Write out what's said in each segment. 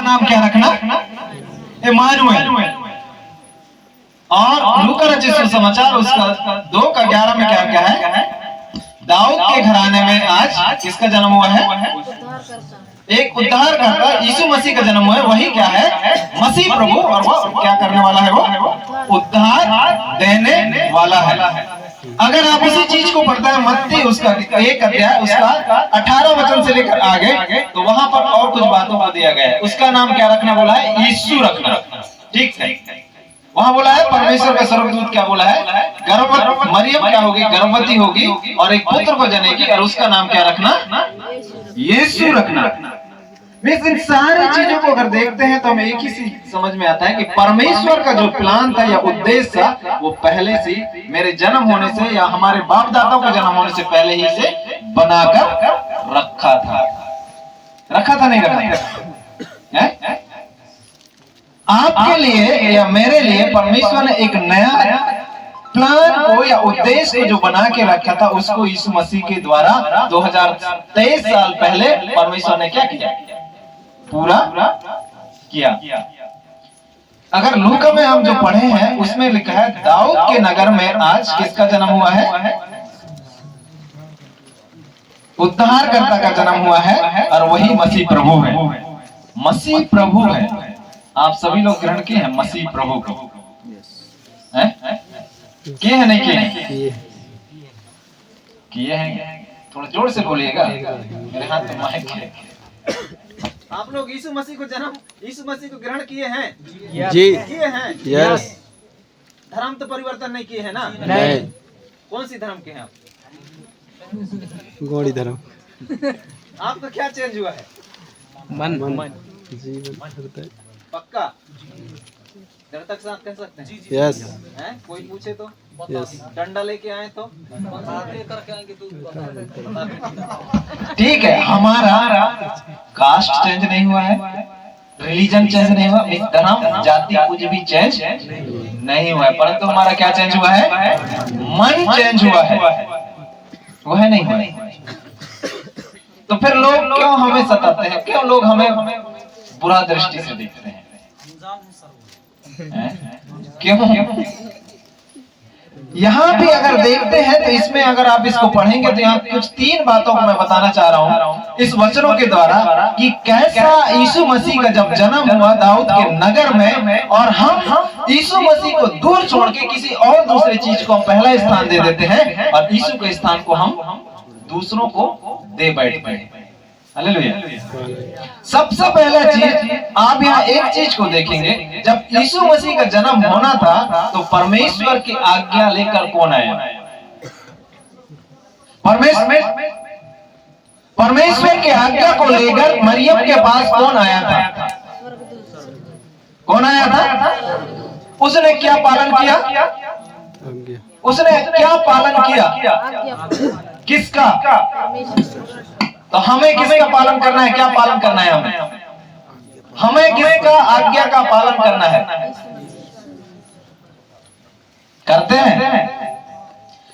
नाम क्या रखना? इम्मानुएल। और लूका रचित सुसमाचार उसका 2:11 में क्या क्या है? दाऊद के घराने में आज किसका जन्म हुआ है? एक उद्धारकर्ता यीशु मसीह का जन्म हुआ है। वही क्या है? मसीह प्रभु। और वो क्या करने वाला है? वो उद्धार देने वाला है। अगर आप उसी चीज को पढ़ते हैं मत्ती उसका 1 अध्याय उसका 18 वचन से लेकर आगे, तो वहां पर और कुछ बातों को दिया गया है। उसका नाम क्या रखना बोला है? यीशु रखना। ठीक है, वहां बोला है परमेश्वर का स्वर्गदूत क्या बोला है? गर्भवती मरियम क्या होगी? गर्भवती होगी और एक पुत्र को जनेगी और उसका नाम क्या रखना? यीशु रखना। इन सारी चीजों को अगर देखते हैं तो हमें एक ही चीज समझ में आता है कि परमेश्वर का जो प्लान था या उद्देश्य था वो पहले से मेरे जन्म होने से या हमारे बाप दादाओं के जन्म होने से पहले ही से बनाकर रखा था। नहीं रखा है? आपके लिए या मेरे लिए परमेश्वर ने एक नया प्लान को या उद्देश्य को जो बना के रखा था उसको यीशु मसीह के द्वारा 2023 साल पहले परमेश्वर ने क्या किया? पूरा किया। अगर लूका में हम जो पढ़े हैं उसमें लिखा है दाऊद के नगर में आज किसका जन्म हुआ है? उद्धारकर्ता का जन्म हुआ है और वही मसीह प्रभु है। मसीह प्रभु है। आप सभी लोग ग्रहण किए हैं मसीह प्रभु को? किए हैं? नहीं किए हैं? किए हैं? थोड़ा जोर से बोलिएगा, मेरे हाथ में माइक है। आप लोग यीशु मसीह को ग्रहण किए हैं? जी किए हैं। यस। धर्म तो परिवर्तन नहीं किए हैं ना? नहीं। कौन सी धर्म के हैं आप? गौड़ी धर्म। आपका क्या चेंज हुआ है? मन जीवन पक्का देर तक साथ कह सकते हैं? यस। कोई पूछे तो? यस। डंडा लेके आए तो? ठीक है, हमारा कास्ट चेंज नहीं हुआ है, रिलीजन चेंज नहीं हुआ, एक धर्म जाति कुछ भी चेंज नहीं हुआ है, परंतु हमारा क्या चेंज हुआ है? मन चेंज हुआ है। वो है नहीं हुआ। तो फिर लोग क्यों हमें सताते हैं? क्यों लोग हमें बुरा दृष्टि से देखते हैं? क्यों? यहाँ भी अगर देखते हैं तो इसमें अगर आप इसको पढ़ेंगे तो यहाँ कुछ 3 बातों को मैं बताना चाह रहा हूँ इस वचनों के द्वारा कि कैसा यीशु मसीह का जब जन्म हुआ दाऊद के नगर में, और हम यीशु मसीह को दूर छोड़ के किसी और दूसरे चीज को हम पहला स्थान दे देते हैं और यीशु के स्थान को हम दूसरों को दे बैठते हैं। हालेलुया। सबसे पहला चीज आप यहाँ एक चीज को देखेंगे, जब यीशु मसीह का जन्म होना था तो परमेश्वर की आज्ञा लेकर कौन आया? परमेश्वर की आज्ञा को लेकर मरियम के पास कौन आया था? कौन आया था? उसने क्या पालन किया? उसने क्या पालन किया? किसका? तो हमें किसका पालन करना है? क्या पालन करना है? हमें किसका आज्ञा का पालन करना है? करते हैं।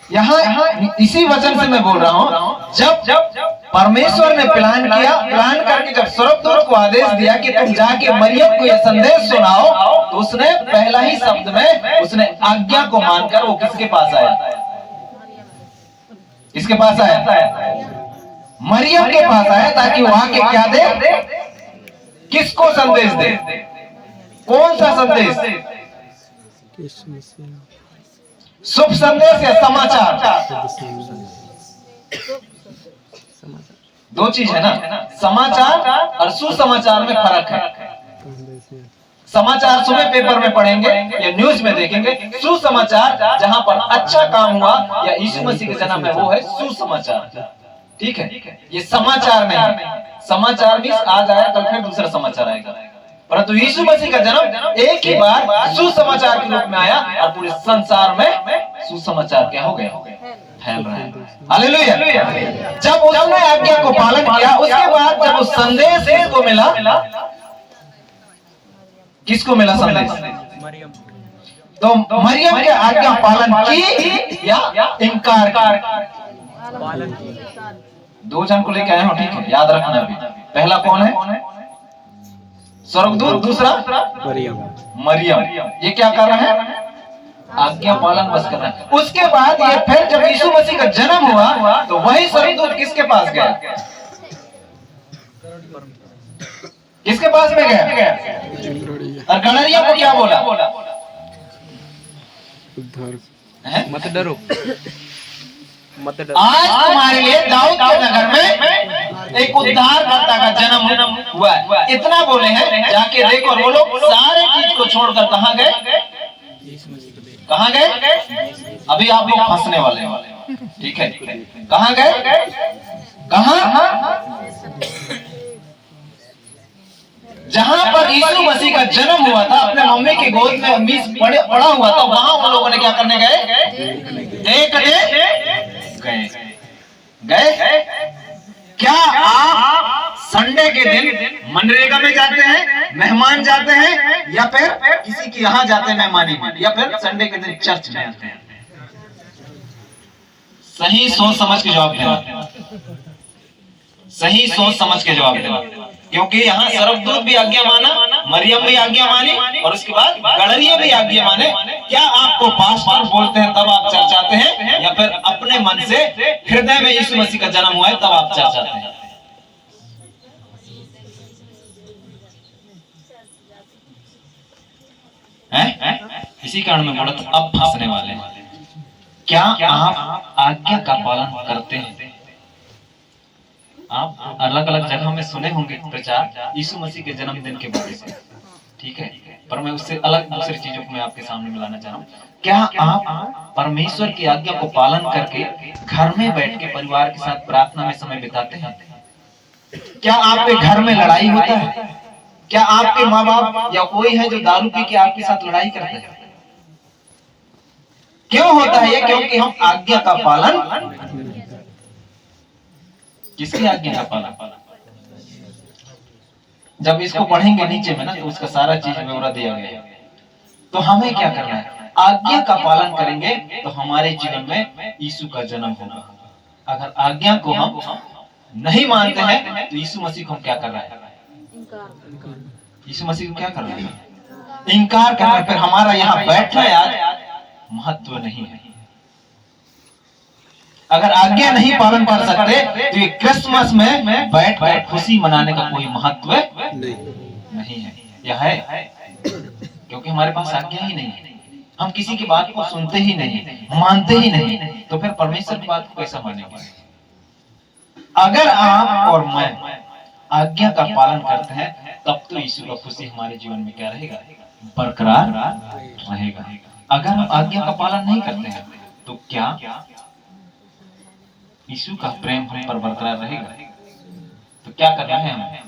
यहाँ इसी वचन से मैं बोल रहा हूँ, जब परमेश्वर ने प्लान करके जब स्वर्गदूत को आदेश दिया कि तुम जाके मरियम को यह संदेश सुनाओ, तो उसने पहला ही शब्द में उसने आज्ञा को मानकर वो किसके पास आया? किसके पास आया? मरियम के पास आया, ताकि वहां के क्या दे? किसको संदेश दे? कौन सा संदेश? शुभ संदेश या समाचार? दो चीज है ना, समाचार और सुसमाचार में फर्क है। समाचार सुबह पेपर में पढ़ेंगे या न्यूज में देखेंगे, सुसमाचार जहां पर अच्छा काम हुआ या यीशु मसीह का जन्म है वो है सुसमाचार। ठीक है, ये समाचार नहीं। समाचार भी आज आया कल फिर दूसरा समाचार आएगा, परंतु यीशु मसीह का जन्म एक ही बार सुसमाचार के रूप में आया और पूरे संसार में सुसमाचार क्या हो गया? फैल रहा है। हालेलुया। जब उसने आज्ञा को पालन किया, उसके बाद जब उस संदेश किसको मिला? किसको मिला संदेश? तो मरियम के आज्ञा पालन की या इनकार? दो जन को लेके आए हो, ठीक है, याद रखना भी। पहला कौन है? स्वर्गदूत, दूसरा मरियम। मरियम। ये क्या कर रहे हैं? आज्ञा पालन बस कर रहे हैं। उसके बाद ये फिर जब यीशु मसीह का जन्म हुआ तो वही स्वर्गदूत किसके पास गया? किसके पास में गया? और गणरिया को क्या बोला? मत डरो, मत डरो। आज तुम्हारे लिए दाऊद के नगर में एक उद्धारकर्ता का जन्म हुआ है। इतना बोले हैं, जाके देखो। और वो लोग सारे चीज को छोड़कर कहाँ गए? कहाँ गए? अभी आप लोग फंसने वाले हैं, ठीक है? कहाँ गए? कहाँ? जहां पर यीशु मसीह का जन्म हुआ था, अपने मम्मी की गोद में पड़ा हुआ था, वहां उन लोगों ने क्या करने गए? गए। क्या आप संडे के दिन मनरेगा में जाते हैं, मेहमान जाते हैं, या फिर किसी के यहाँ जाते हैं मेहमानी में, या फिर संडे के दिन चर्च में आते हैं? सही सोच समझ के जवाब देना, सही सोच समझ के जवाब देना। क्योंकि यहाँ स्वर्गदूत भी आज्ञा माना, मरियम भी आज्ञा मानी, और उसके बाद गणरिया भी आज्ञा माने। क्या आपको पास बोलते हैं तब आप चर्चाते हैं, या फिर अपने मन से हृदय में यीशु मसीह का जन्म हुआ है तब आप चर्चाते हैं? इसी कारण में बोला तो अब फंसने वाले हैं। क्या आप आज्ञा का पालन करते हैं? आप अलग अलग जगह में सुने होंगे प्रचार यीशु मसीह के जन्मदिन के बारे में, ठीक है? पर मैं उससे अलग दूसरी चीजों को मैं आपके सामने मिलाना चाह रहा हूँ। क्या आप परमेश्वर की आज्ञा को पालन करके घर में बैठ के परिवार के साथ प्रार्थना में समय बिताते हैं? क्या आपके घर में लड़ाई होता है? क्या आपके माँ बाप या कोई है जो दारू पी के आपके साथ लड़ाई करते हैं? क्यों होता है ये? क्योंकि हम आज्ञा का पालन, किसकी आज्ञा का पालन? जब इसको पढ़ेंगे नीचे में ना, तो उसका सारा चीज ब्यौरा दिया गया है। तो हमें क्या करना है? आज्ञा का पालन करेंगे तो हमारे जीवन में यीशु का जन्म होगा। अगर आज्ञा को हम नहीं मानते हैं तो यीशु मसीह को हम क्या कर रहे हैं? यीशु मसीह को क्या कर रहे हैं? इनकार कर रहे हैं। फिर हमारा यहाँ बैठना यार महत्व नहीं है। अगर आज्ञा नहीं पालन कर सकते तो ये क्रिसमस में बैठ कर खुशी मनाने का कोई महत्व नहीं है। यह है क्योंकि हमारे पास आज्ञा ही नहीं है। हम किसी की बात को सुनते ही नहीं, मानते ही नहीं, तो फिर परमेश्वर की बात को कैसा मानेंगे? अगर आप और मैं आज्ञा का पालन करते हैं तब तो यीशु का खुशी हमारे जीवन में क्या रहेगा? बरकरार रहेगा। अगर हम आज्ञा का पालन नहीं करते हैं तो क्या यीशु का प्रेम हम पर बरकरार रहेगा? तो क्या करना है हमें?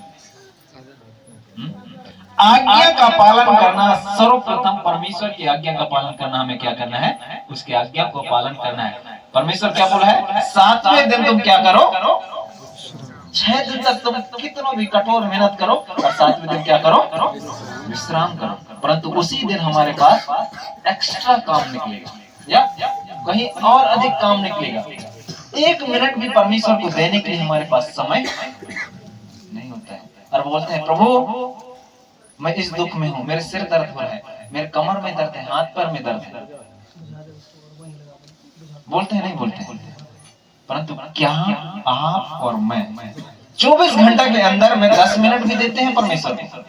आज्ञा का पालन करना, सर्वप्रथम परमेश्वर की आज्ञा का पालन करना। हमें क्या करना है? उसकी आज्ञा को पालन करना है। परमेश्वर क्या बोला है? 7वें दिन तुम क्या करो? 6 दिन तक तुम कितना भी कठोर मेहनत करो, और 7वें दिन क्या करो? विश्राम करो। परंतु उसी दिन हमारे पास एक्स्ट्रा काम निकलेगा, या कहीं और अधिक काम निकलेगा। 1 मिनट भी परमेश्वर को देने के लिए हमारे पास समय नहीं होता है। और बोलते हैं, प्रभु मैं इस दुख में हूँ, मेरे सिर दर्द हो रहा है, मेरे कमर में दर्द है, हाथ पैर में दर्द है। बोलते हैं नहीं बोलते हैं? परंतु क्या आप और मैं 24 घंटा के अंदर में 10 मिनट भी देते हैं परमेश्वर को?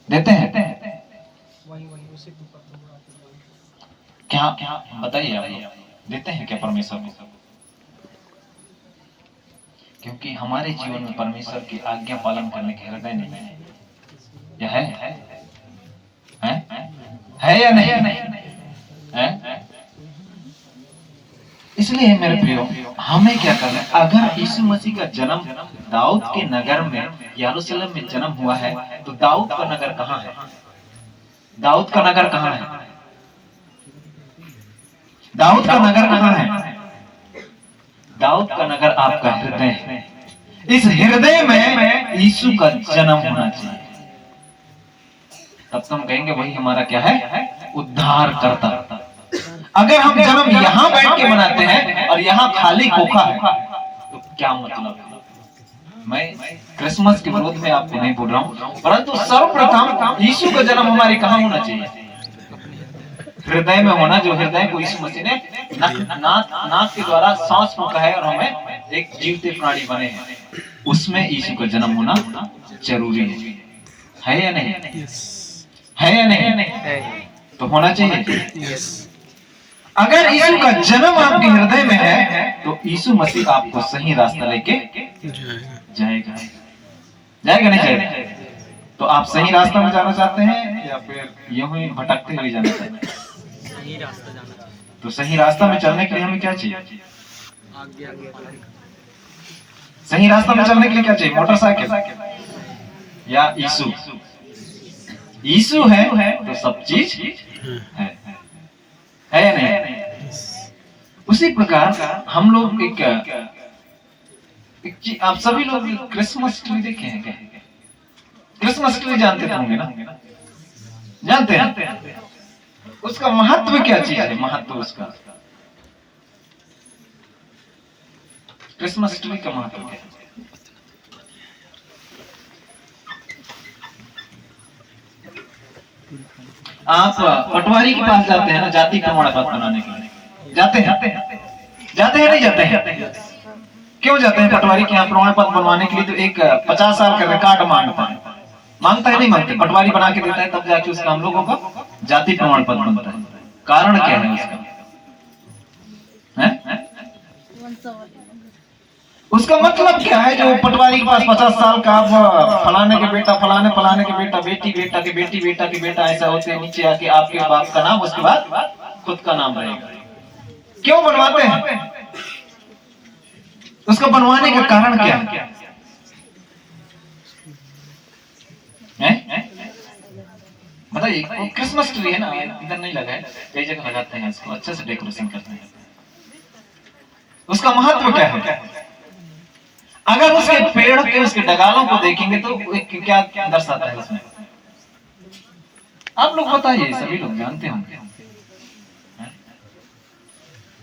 देते हैं? क्या बताइए आप, देते हैं क्या परमेश्वर को? क्योंकि हमारे जीवन में परमेश्वर की आज्ञा पालन करने के हृदय नहीं है। यह है या नहीं है? इसलिए मेरे प्रियो, हमें क्या करना है? अगर यीशु मसीह का जन्म दाऊद के नगर में, यरूशलेम में जन्म हुआ है, तो दाऊद का नगर कहाँ है? दाऊद का नगर कहाँ है? दाऊद का नगर कहाँ है? दाऊद का नगर आपका हृदय है। इस हृदय में यीशु का जन्म होना चाहिए। तब तो हम कहेंगे वही हमारा क्या है? उद्धार करता। अगर हम जन्म यहाँ बैठ के मनाते हैं और यहाँ खाली खोखा है तो क्या मतलब है? मैं क्रिसमस के विरोध में आपको नहीं बोल रहा हूँ, परंतु सर्वप्रथम यीशु का जन्म हमारे कहाँ होना चाहिए? हृदय में होना, जो हृदय को यीशु मसीह ने नाक के द्वारा सांस फूंका है और हमें एक जीवते प्राणी बने हैं, उसमें यीशु का जन्म होना जरूरी है या नहीं? है या नहीं? तो होना चाहिए। अगर यीशु का जन्म आपके हृदय में है तो यीशु मसीह आपको सही रास्ता लेके जाएगा। जाएगा नहीं जाएगा? तो आप सही रास्ता में जाना चाहते हैं या फिर यूं ही भटकते हुए जाना चाहते हैं? सही रास्ता जाना चाहिए। तो सही रास्ता में चलने के लिए हमें क्या चाहिए? सही रास्ता में चलने के लिए क्या चाहिए? मोटरसाइकिल या यीशु? यीशु है तो सब चीज है या नहीं? उसी प्रकार हम लोग एक चीज, आप सभी लोग क्रिसमस ट्री देखे हैं क्या? क्रिसमस ट्री जानते होंगे ना? जानते हैं? उसका महत्व क्या चीज है? महत्व उसका, क्रिसमस ट्री का महत्व क्या है? आप पटवारी के पास जाते हैं ना जाति प्रमाण पत्र बनाने के लिए? जाते हैं नहीं जाते हैं? क्यों जाते हैं पटवारी के यहाँ प्रमाण पत्र बनवाने के लिए? तो एक 50 साल का रिकॉर्ड मांगता है नहीं मांगते? पटवारी बना के देता है तब जाके उसका हम लोगों का जाति प्रमाण पत्र बनता है। कारण क्या है उसका? उसका मतलब क्या है? जो पटवारी के पास 50 साल का, फलाने के बेटा, फलाने के बेटा, बेटी बेटा के बेटी, बेटा के बेटा, ऐसा होते हैं, नीचे आके आपके बाप का नाम, उसके बाद खुद का नाम रहेगा। क्यों बनवाते हैं? उसका बनवाने का कारण क्या है? बताइए। क्रिसमस ट्री है ना, इधर नहीं लगा है, कई जगह लगाते हैं इसको, अच्छे से डेकोरेशन करते हैं। उसका महत्व क्या है? अगर उसके पेड़ के, उसके डगालों को देखेंगे तो क्या दर्शाता है उसमें? आप लोग बताइए, सभी लोग जानते होंगे।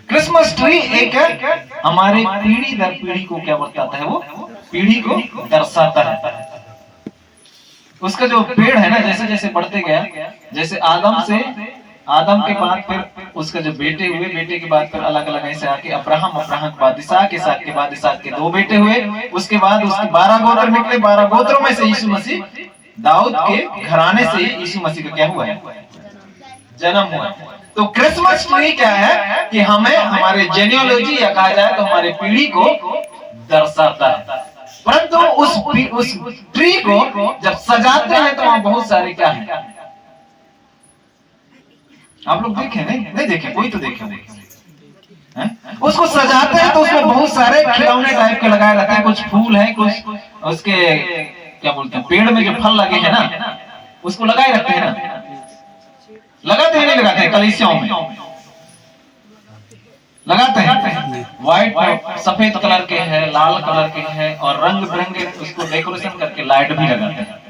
क्रिसमस ट्री एक हमारे पीढ़ी दर पीढ़ी को क्या बताता है? वो पीढ़ी को दर्शाता है। उसका जो पेड़ है ना, जैसे जैसे बढ़ते गया, जैसे आदम के बाद फिर उसका जो बेटे हुए, बेटे के बाद फिर अलग अलग ऐसे आके अब्राहम के बाद इसहाक के बाद इसहाक के 2 बेटे हुए, उसके बाद उसके 12 गोत्र निकले, 12 गोत्रों में से यीशु मसीह, दाऊद के घराने से यीशु मसीह का क्या हुआ है? जन्म हुआ। तो क्रिसमस ट्री क्या है कि हमें हमारे जेनियोलॉजी या कहा जाए तो हमारे पीढ़ी को दर्शाता है। परंतु उस ट्री को जब सजाते हैं तो वहां बहुत सारे क्या है? आप लोग देखे नहीं देखे? कोई तो देखे हैं? उसको सजाते हैं तो उसमें बहुत सारे खिलौने टाइप के लगाए रहते हैं, कुछ फूल है, कुछ उसके क्या बोलते हैं, पेड़ में जो फल लगे हैं ना, उसको लगाए रखते हैं ना? लगाते हैं नहीं लगाते हैं? कलीसियाओं में लगाते हैं। व्हाइट सफेद कलर के हैं, लाल कलर के हैं, और रंग बिरंगे उसको डेकोरेशन करके लाइट भी लगाते हैं।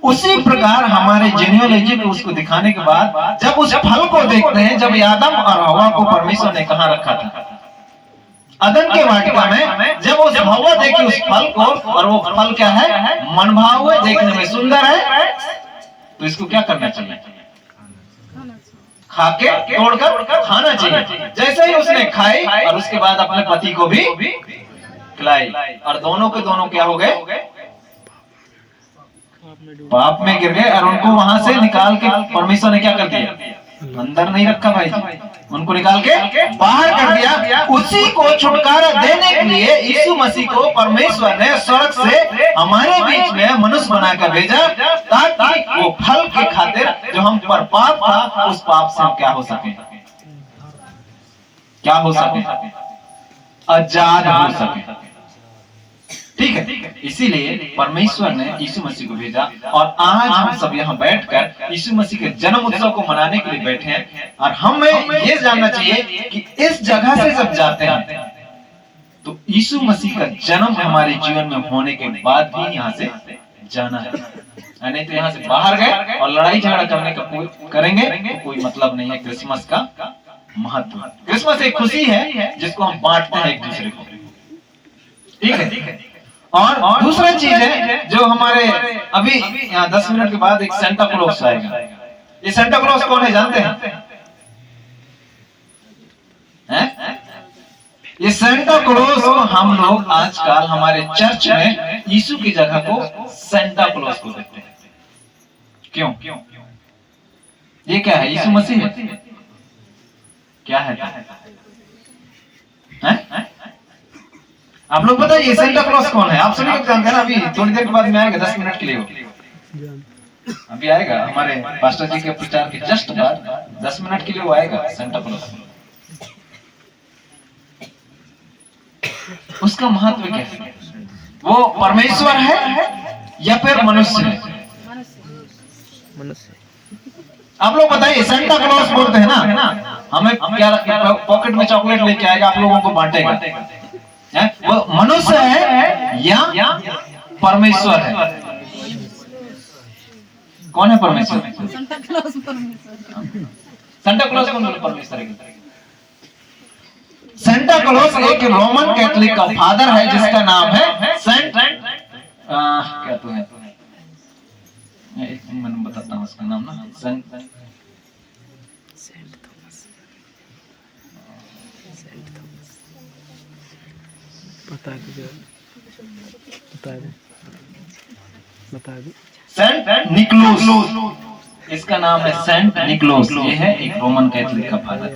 उसी प्रकार हमारे जेनियोलॉजी में उसको दिखाने के बाद जब उस फल को देखते हैं, जब आदम और हवा को परमेश्वर ने कहां रखा था? अदन के वाटिका में। जब उस हवा देखी उस फल को, और वो फल क्या है? मनभाव है, देखने में सुंदर है, तो इसको क्या करना चाहिए? खाके तोड़कर खाना चाहिए। जैसे ही उसने खाई और उसके बाद अपने पति को भी खिलाई, और दोनों के दोनों क्या हो गए? पाप में गिर गए, और उनको वहां से निकाल के परमेश्वर ने क्या कर दिया? अंदर नहीं रखा भाई जी, उनको निकाल के बाहर कर दिया। उसी को छुटकारा देने के लिए यीशु मसीह को परमेश्वर ने स्वर्ग से हमारे बीच में मनुष्य बनाकर भेजा, ताकि वो फल के खातिर जो हम पर पाप था, उस पाप से हम क्या हो सके? क्या हो सके? आजाद हो सके। ठीक है? इसीलिए परमेश्वर ने यीशु मसीह को भेजा, और आज हम सब यहाँ बैठकर यीशु मसीह के जन्म उत्सव को मनाने के लिए बैठे हैं। और हमें ये जानना चाहिए कि इस जगह से जब जाते हैं तो यीशु मसीह का जन्म हमारे जीवन में होने के बाद भी यहाँ से जाना है, नहीं तो यहाँ से बाहर गए और लड़ाई झगड़ा करने का करेंगे तो कोई मतलब नहीं है। क्रिसमस का महत्व, क्रिसमस एक खुशी है जिसको हम बांटते हैं एक दूसरे को। ठीक है? और दूसरा चीज है जो हमारे अभी यहाँ 10 मिनट के बाद एक सेंटा क्लॉज आएगा। ये सेंटा क्लॉज कौन है जानते हैं? ये सेंटा क्लॉज को हम लोग आजकल हमारे चर्च में यीशु की जगह को सेंटा क्लॉज को देखते हैं। क्यों? ये क्या है? यीशु मसीह है? क्या है? आप लोग बताइए सेंटा क्लॉज कौन है? आप सभी लोग जानते हैं ना। अभी थोड़ी देर के बाद में आएगा, 10 मिनट के लिए वो अभी आएगा हमारे पास्टर जी के प्रचार के जस्ट बाद 10 मिनट के लिए वो आएगा सेंटा क्लॉज। उसका महत्व क्या है? वो परमेश्वर है या फिर मनुष्य है? आप लोग बताइए। सेंटा क्लॉज बोलते हैं ना, हमें क्या पॉकेट में चॉकलेट लेके आएगा, आप लोगों को बांटेगा। वो मनुष्य है या परमेश्वर है? कौन है परमेश्वर? सेंटा क्लॉज कौन है? परमेश्वर है। सेंटा क्लॉज एक रोमन कैथोलिक का फादर है जिसका नाम है सेंट क्या तो है, मैं बताता हूँ उसका नाम ना। सेंट निकलोस, इसका नाम है सेंट निकलोस। ये है एक रोमन कैथोलिक का फादर।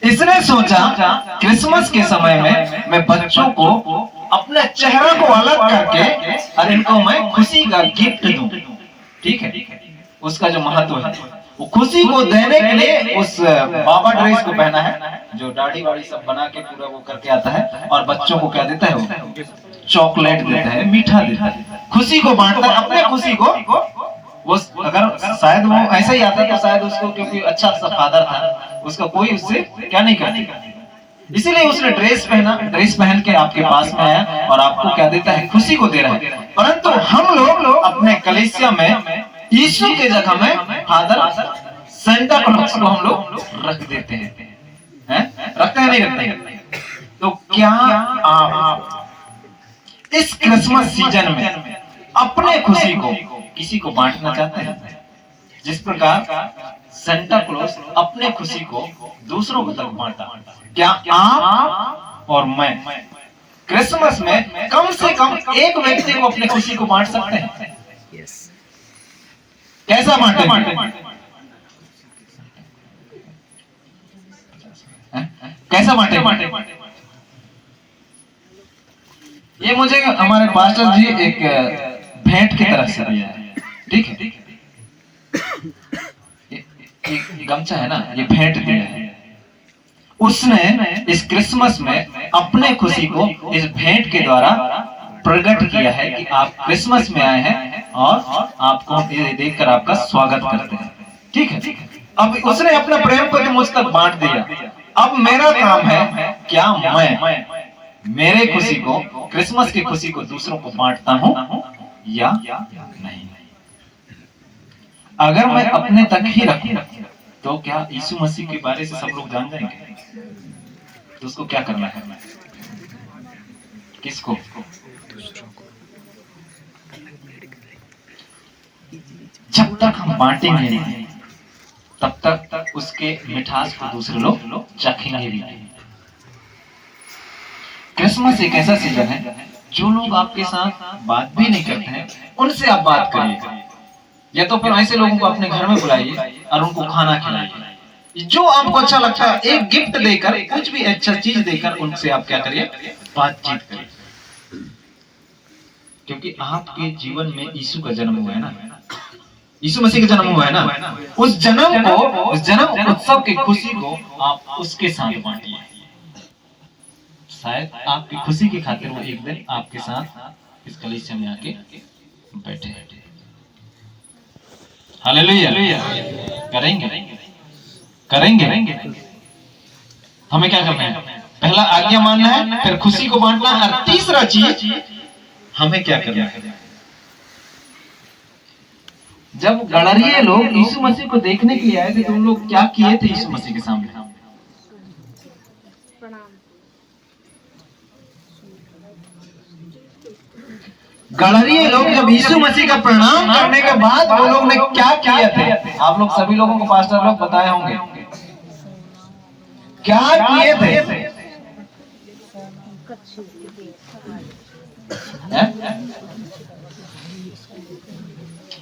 इसने सोचा क्रिसमस के समय में मैं बच्चों को अपने चेहरा को अलग करके और इनको मैं खुशी का गिफ्ट दूं। ठीक है? उसका जो महत्व है, वो खुशी को देने के लिए उस बाबा ड्रेस को पहना है जो दाढ़ी वाड़ी सब बना के पूरा वो करके आता है, और बच्चों को क्या देता है? वो चॉकलेट देता है, मीठा देता है, खुशी को बांटता है। अपने खुशी को वो अगर शायद वो ऐसा ही आता तो शायद उसको, क्योंकि अच्छा सा फादर था, उसका कोई उससे क्या नहीं करता, इसीलिए उसने ड्रेस पहना। ड्रेस पहन के आपके पास में आया और आपको क्या देता है? खुशी को दे रहा है। परंतु हम लोग अपने कलीसिया में यीशु के जगह में फादर सेंटा क्लॉज को हम लोग रख देते हैं। रखते हैं नहीं रखते? तो क्या आप इस क्रिसमस सीजन में अपने खुशी को किसी को बांटना चाहते हैं? जिस प्रकार सेंटा क्लॉज अपने खुशी को दूसरों को तक बांटा, क्या आप और मैं क्रिसमस में कम से कम एक व्यक्ति को अपनी खुशी को बांट सकते हैं? कैसा बांटे? कैसा बांटे? ये मुझे हमारे पास्टर जी एक भेंट की तरफ से दिया है। ठीक है? एक गमछा है ना, ये भेंट दिया है। उसने इस क्रिसमस में अपने खुशी को इस भेंट के द्वारा प्रकट किया है कि आप क्रिसमस में आए हैं और आपको ये देखकर आपका स्वागत करते हैं। ठीक है? अब उसने अपने प्रेम को मुझ तक बांट दिया। अब मेरा काम है, क्या मैं मेरे खुशी को, क्रिसमस की खुशी को दूसरों को बांटता हूं या नहीं? अगर मैं अपने तक ही रखूं तो क्या यीशु मसीह के बारे से सब लोग जान जाएंगे? तो उसको क्या करना है? किसको? जब तक हम बांटेंगे नहीं तब तक उसके मिठास को दूसरे लोग चखेंगे भी नहीं। क्रिसमस एक ऐसा सीजन है, जो लोग आपके साथ बात भी नहीं करते हैं उनसे आप बात करिए, या तो फिर ऐसे लोगों को अपने घर में बुलाइए और उनको खाना खिलाइए। जो आपको अच्छा लगता है एक गिफ्ट देकर, कुछ भी अच्छा चीज देकर उनसे आप क्या करिए? बातचीत करिए। क्योंकि आपके जीवन में यीशु का जन्म हुआ है ना, यीशु मसीह का जन्म हुआ है ना, उस जन्म को, उस जन्म उत्सव की खुशी को आप उसके साथ बांटिए। शायद आपकी खुशी की खातिर वो एक दिन आपके साथ इस कलीसिया में आके बैठे। हालेलुया। करेंगे करेंगे। हमें क्या करना है? पहला आज्ञा मानना है, फिर खुशी को बांटना है, और तीसरा चीज हमें क्या करना है? जब गड़रिये लोग यीशु मसीह को देखने के लिए आए थे तो उन लोग क्या किए थे यीशु मसीह के सामने? गणरीय लोग जब यीशु मसीह का प्रणाम करने के बाद वो लोग ने क्या किए थे, आप लोग सभी लोगों को पास्टर लोग बताए होंगे क्या किए थे।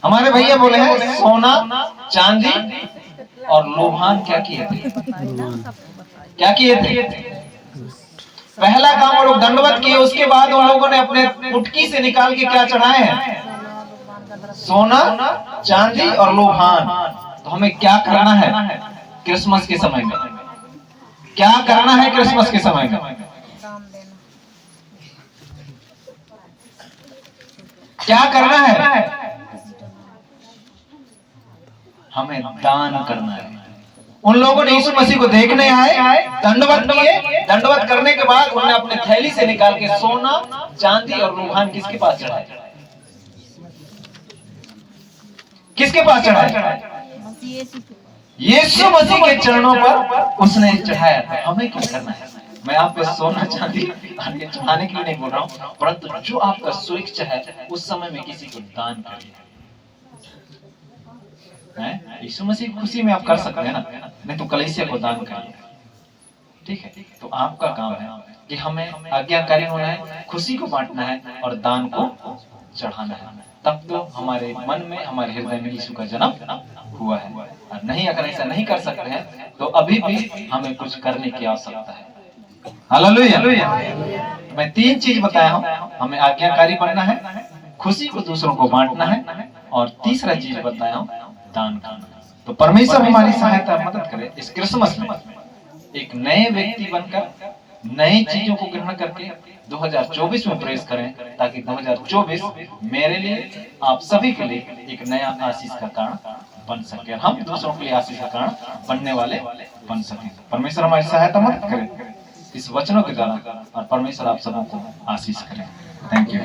हमारे भैया बोले हैं सोना चांदी और लोहान क्या किए थे, क्या किए थे। पहला काम वो लोग दंडवत किए, उसके बाद उन लोगों ने अपने पुटकी से निकाल के क्या चढ़ाए हैं, सोना चांदी और लोहान। तो हमें क्या करना है क्रिसमस के समय में, क्या करना है क्रिसमस के समय में, क्या करना है, हमें दान करना है। उन लोगों ने यीशु मसीह को देखने आए, दंडवत किए, दंडवत करने के बाद उन्होंने अपने थैली से निकाल के सोना चांदी और लोहान किसके पास चढ़ाए, किसके पास चढ़ाए, यीशु मसीह के चरणों पर उसने चढ़ाया था। हमें क्या करना है, मैं आपको सोना चांदी चढ़ाने के लिए नहीं बोल रहा हूं, परंतु जो आपका स्वेच्छा है उस समय में किसी को दान करिए। यीशु मसीह खुशी में आप कर सकते हैं ना, नहीं तो कलीसिया को दान करिए, ठीक है। तो आपका काम है कि हमें आज्ञाकारी होना है, खुशी को बांटना है और दान को चढ़ाना है, तब तो हमारे मन में हमारे हृदय में यीशु का जन्म हुआ है। और नहीं, अगर ऐसा नहीं कर सकते हैं तो अभी भी हमें कुछ करने की आवश्यकता है। हालेलुया। मैं 3 चीज बताया हूँ, हमें आज्ञाकारी बनना है, खुशी को दूसरों को बांटना है, और तीसरा चीज बताया हूँ दान करना। तो परमेश्वर हमारी सहायता मदद करे इस क्रिसमस में एक नए व्यक्ति बनकर नई चीजों को ग्रहण करके 2024 में प्रवेश करें, ताकि 2024 मेरे लिए, आप सभी के लिए एक नया आशीष का कारण बन सके, और हम दूसरों के लिए आशीष का कारण बनने वाले बन सके। परमेश्वर हमारी सहायता मदद करे इस वचनों के द्वारा, और परमेश्वर आप सबों को आशीष करे। Thank you.